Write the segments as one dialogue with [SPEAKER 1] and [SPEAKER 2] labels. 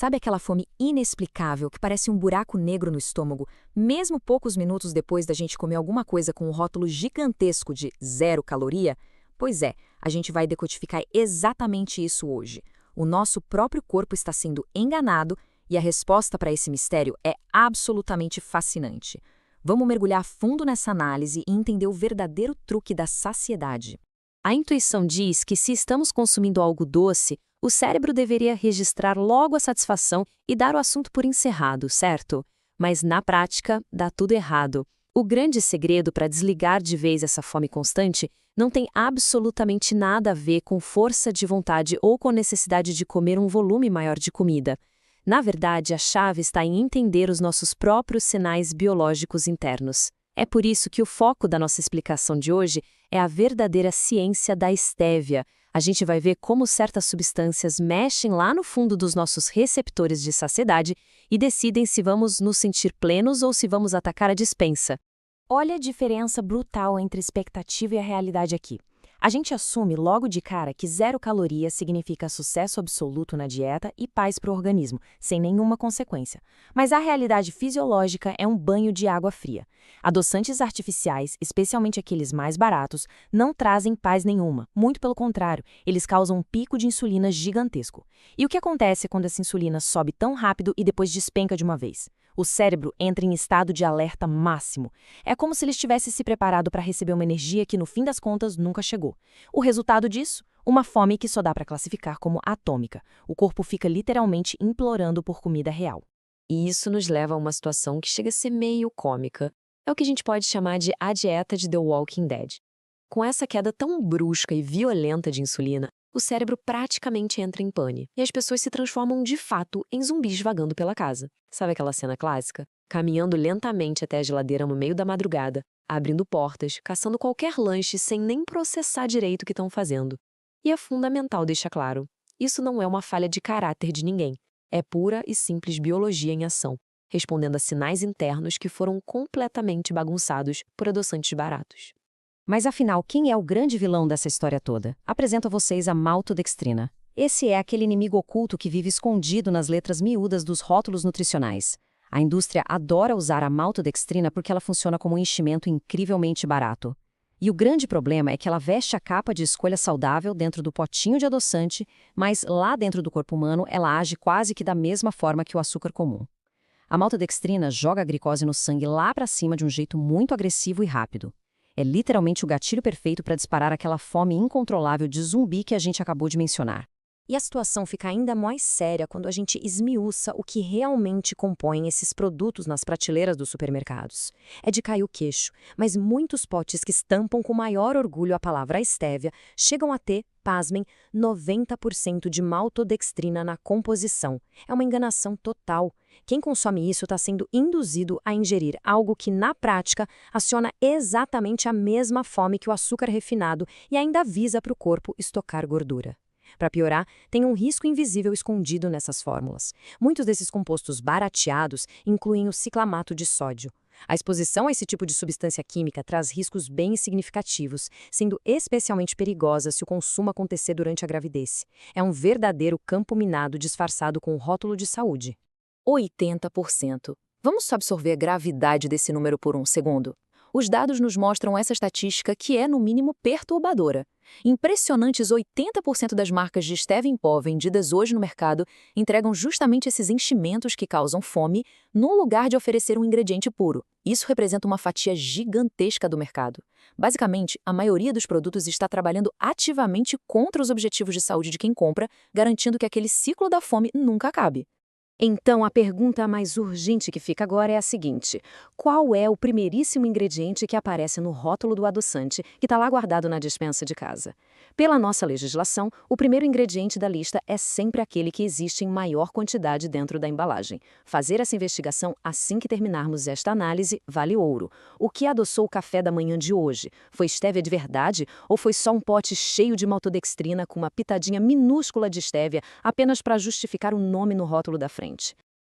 [SPEAKER 1] Sabe aquela fome inexplicável que parece um buraco negro no estômago, mesmo poucos minutos depois da gente comer alguma coisa com um rótulo gigantesco de 0 caloria? Pois é, a gente vai decodificar exatamente isso hoje. O nosso próprio corpo está sendo enganado e a resposta para esse mistério é absolutamente fascinante. Vamos mergulhar fundo nessa análise e entender o verdadeiro truque da saciedade.
[SPEAKER 2] A intuição diz que se estamos consumindo algo doce, o cérebro deveria registrar logo a satisfação e dar o assunto por encerrado, certo? Mas na prática, dá tudo errado. O grande segredo para desligar de vez essa fome constante não tem absolutamente nada a ver com força de vontade ou com necessidade de comer um volume maior de comida. Na verdade, a chave está em entender os nossos próprios sinais biológicos internos. É por isso que o foco da nossa explicação de hoje é a verdadeira ciência da estévia. A gente vai ver como certas substâncias mexem lá no fundo dos nossos receptores de saciedade e decidem se vamos nos sentir plenos ou se vamos atacar a despensa.
[SPEAKER 1] Olha a diferença brutal entre expectativa e a realidade aqui. A gente assume logo de cara que 0 calorias significa sucesso absoluto na dieta e paz para o organismo, sem nenhuma consequência. Mas a realidade fisiológica é um banho de água fria. Adoçantes artificiais, especialmente aqueles mais baratos, não trazem paz nenhuma. Muito pelo contrário, eles causam um pico de insulina gigantesco. E o que acontece quando essa insulina sobe tão rápido e depois despenca de uma vez? O cérebro entra em estado de alerta máximo. É como se ele estivesse se preparado para receber uma energia que, no fim das contas, nunca chegou. O resultado disso? Uma fome que só dá para classificar como atômica. O corpo fica literalmente implorando por comida real.
[SPEAKER 2] E isso nos leva a uma situação que chega a ser meio cômica. É o que a gente pode chamar de a dieta de The Walking Dead. Com essa queda tão brusca e violenta de insulina, o cérebro praticamente entra em pane e as pessoas se transformam de fato em zumbis vagando pela casa. Sabe aquela cena clássica? Caminhando lentamente até a geladeira no meio da madrugada, abrindo portas, caçando qualquer lanche sem nem processar direito o que estão fazendo. E é fundamental deixar claro, isso não é uma falha de caráter de ninguém. É pura e simples biologia em ação, respondendo a sinais internos que foram completamente bagunçados por adoçantes baratos.
[SPEAKER 3] Mas afinal, quem é o grande vilão dessa história toda? Apresento a vocês a maltodextrina. Esse é aquele inimigo oculto que vive escondido nas letras miúdas dos rótulos nutricionais. A indústria adora usar a maltodextrina porque ela funciona como um enchimento incrivelmente barato. E o grande problema é que ela veste a capa de escolha saudável dentro do potinho de adoçante, mas lá dentro do corpo humano ela age quase que da mesma forma que o açúcar comum. A maltodextrina joga a glicose no sangue lá para cima de um jeito muito agressivo e rápido. É literalmente o gatilho perfeito para disparar aquela fome incontrolável de zumbi que a gente acabou de mencionar.
[SPEAKER 1] E a situação fica ainda mais séria quando a gente esmiuça o que realmente compõe esses produtos nas prateleiras dos supermercados. É de cair o queixo, mas muitos potes que estampam com maior orgulho a palavra estévia chegam a ter, pasmem, 90% de maltodextrina na composição. É uma enganação total. Quem consome isso está sendo induzido a ingerir algo que, na prática, aciona exatamente a mesma fome que o açúcar refinado e ainda avisa para o corpo estocar gordura. Para piorar, tem um risco invisível escondido nessas fórmulas. Muitos desses compostos barateados incluem o ciclamato de sódio. A exposição a esse tipo de substância química traz riscos bem significativos, sendo especialmente perigosa se o consumo acontecer durante a gravidez. É um verdadeiro campo minado disfarçado com o rótulo de saúde.
[SPEAKER 2] 80%. Vamos absorver a gravidade desse número por um segundo? Os dados nos mostram essa estatística que é, no mínimo, perturbadora. Impressionantes 80% das marcas de estévia em pó vendidas hoje no mercado entregam justamente esses enchimentos que causam fome no lugar de oferecer um ingrediente puro. Isso representa uma fatia gigantesca do mercado. Basicamente, a maioria dos produtos está trabalhando ativamente contra os objetivos de saúde de quem compra, garantindo que aquele ciclo da fome nunca acabe.
[SPEAKER 3] Então, a pergunta mais urgente que fica agora é a seguinte: qual é o primeiríssimo ingrediente que aparece no rótulo do adoçante que está lá guardado na despensa de casa? Pela nossa legislação, o primeiro ingrediente da lista é sempre aquele que existe em maior quantidade dentro da embalagem. Fazer essa investigação assim que terminarmos esta análise vale ouro. O que adoçou o café da manhã de hoje? Foi estévia de verdade ou foi só um pote cheio de maltodextrina com uma pitadinha minúscula de estévia apenas para justificar o nome no rótulo da frente?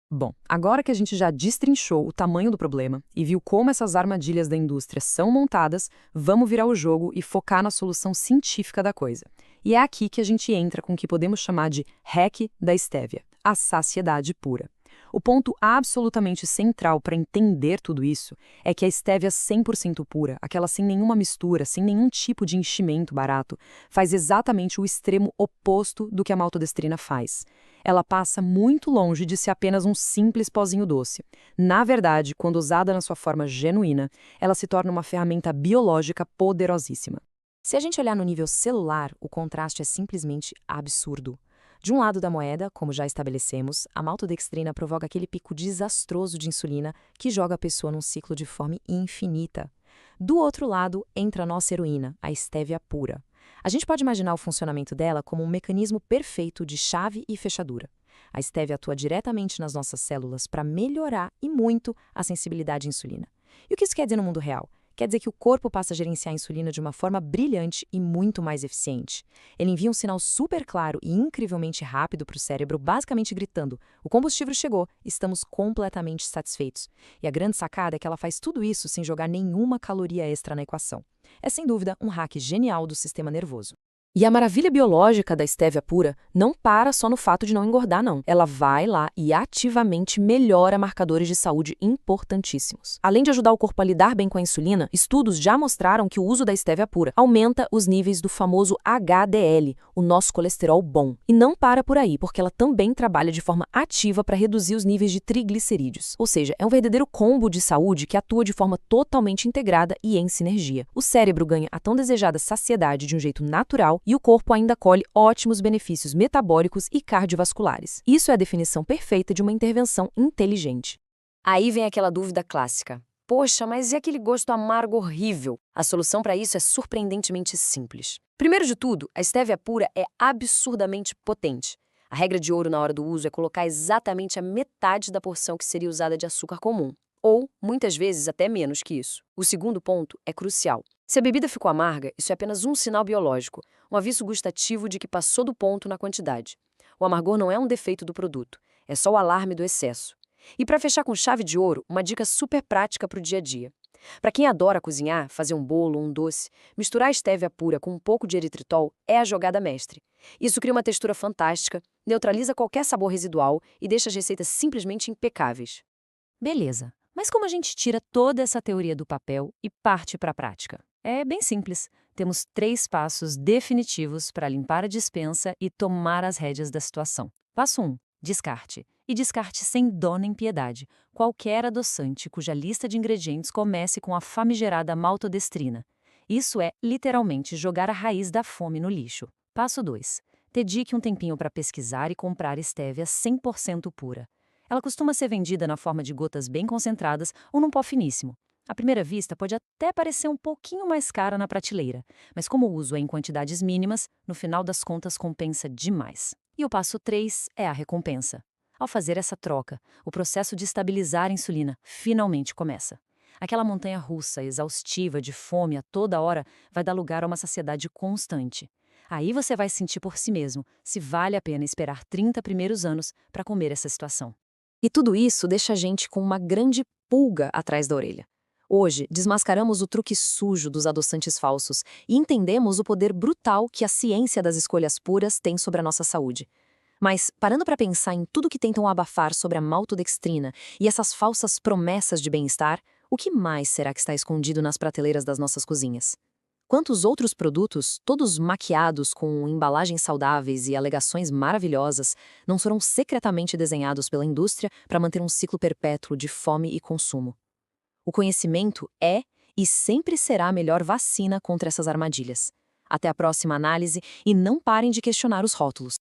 [SPEAKER 4] Bom, agora que a gente já destrinchou o tamanho do problema e viu como essas armadilhas da indústria são montadas, vamos virar o jogo e focar na solução científica da coisa. E é aqui que a gente entra com o que podemos chamar de hack da estévia, a saciedade pura. O ponto absolutamente central para entender tudo isso é que a estévia 100% pura, aquela sem nenhuma mistura, sem nenhum tipo de enchimento barato, faz exatamente o extremo oposto do que a maltodestrina faz. Ela passa muito longe de ser apenas um simples pozinho doce. Na verdade, quando usada na sua forma genuína, ela se torna uma ferramenta biológica poderosíssima.
[SPEAKER 1] Se a gente olhar no nível celular, o contraste é simplesmente absurdo. De um lado da moeda, como já estabelecemos, a maltodextrina provoca aquele pico desastroso de insulina que joga a pessoa num ciclo de fome infinita. Do outro lado, entra a nossa heroína, a estévia pura. A gente pode imaginar o funcionamento dela como um mecanismo perfeito de chave e fechadura. A estévia atua diretamente nas nossas células para melhorar e muito a sensibilidade à insulina. E o que isso quer dizer no mundo real? Quer dizer que o corpo passa a gerenciar a insulina de uma forma brilhante e muito mais eficiente. Ele envia um sinal super claro e incrivelmente rápido para o cérebro, basicamente gritando: o combustível chegou, estamos completamente satisfeitos. E a grande sacada é que ela faz tudo isso sem jogar nenhuma caloria extra na equação. É sem dúvida um hack genial do sistema nervoso.
[SPEAKER 2] E a maravilha biológica da estévia pura não para só no fato de não engordar, não. Ela vai lá e ativamente melhora marcadores de saúde importantíssimos. Além de ajudar o corpo a lidar bem com a insulina, estudos já mostraram que o uso da estévia pura aumenta os níveis do famoso HDL, o nosso colesterol bom. E não para por aí, porque ela também trabalha de forma ativa para reduzir os níveis de triglicerídeos. Ou seja, é um verdadeiro combo de saúde que atua de forma totalmente integrada e em sinergia. O cérebro ganha a tão desejada saciedade de um jeito natural e o corpo ainda colhe ótimos benefícios metabólicos e cardiovasculares. Isso é a definição perfeita de uma intervenção inteligente.
[SPEAKER 1] Aí vem aquela dúvida clássica. Poxa, mas e aquele gosto amargo horrível? A solução para isso é surpreendentemente simples. Primeiro de tudo, a estévia pura é absurdamente potente. A regra de ouro na hora do uso é colocar exatamente a metade da porção que seria usada de açúcar comum, ou, muitas vezes, até menos que isso. O segundo ponto é crucial. Se a bebida ficou amarga, isso é apenas um sinal biológico, um aviso gustativo de que passou do ponto na quantidade. O amargor não é um defeito do produto, é só o alarme do excesso. E para fechar com chave de ouro, uma dica super prática para o dia a dia. Para quem adora cozinhar, fazer um bolo ou um doce, misturar a estévia pura com um pouco de eritritol é a jogada mestre. Isso cria uma textura fantástica, neutraliza qualquer sabor residual e deixa as receitas simplesmente impecáveis.
[SPEAKER 2] Beleza, mas como a gente tira toda essa teoria do papel e parte para a prática? É bem simples. Temos 3 passos definitivos para limpar a despensa e tomar as rédeas da situação. Passo 1. Descarte. E descarte sem dó nem piedade. Qualquer adoçante cuja lista de ingredientes comece com a famigerada maltodestrina. Isso é, literalmente, jogar a raiz da fome no lixo. Passo 2. Dedique um tempinho para pesquisar e comprar estévia 100% pura. Ela costuma ser vendida na forma de gotas bem concentradas ou num pó finíssimo. À primeira vista, pode até parecer um pouquinho mais cara na prateleira, mas como o uso é em quantidades mínimas, no final das contas compensa demais. E o passo 3 é a recompensa. Ao fazer essa troca, o processo de estabilizar a insulina finalmente começa. Aquela montanha-russa exaustiva de fome a toda hora vai dar lugar a uma saciedade constante. Aí você vai sentir por si mesmo se vale a pena esperar 30 primeiros anos para comer essa situação.
[SPEAKER 1] E tudo isso deixa a gente com uma grande pulga atrás da orelha. Hoje, desmascaramos o truque sujo dos adoçantes falsos e entendemos o poder brutal que a ciência das escolhas puras tem sobre a nossa saúde. Mas, parando para pensar em tudo que tentam abafar sobre a maltodextrina e essas falsas promessas de bem-estar, o que mais será que está escondido nas prateleiras das nossas cozinhas? Quantos outros produtos, todos maquiados com embalagens saudáveis e alegações maravilhosas, não foram secretamente desenhados pela indústria para manter um ciclo perpétuo de fome e consumo? O conhecimento é e sempre será a melhor vacina contra essas armadilhas. Até a próxima análise e não parem de questionar os rótulos.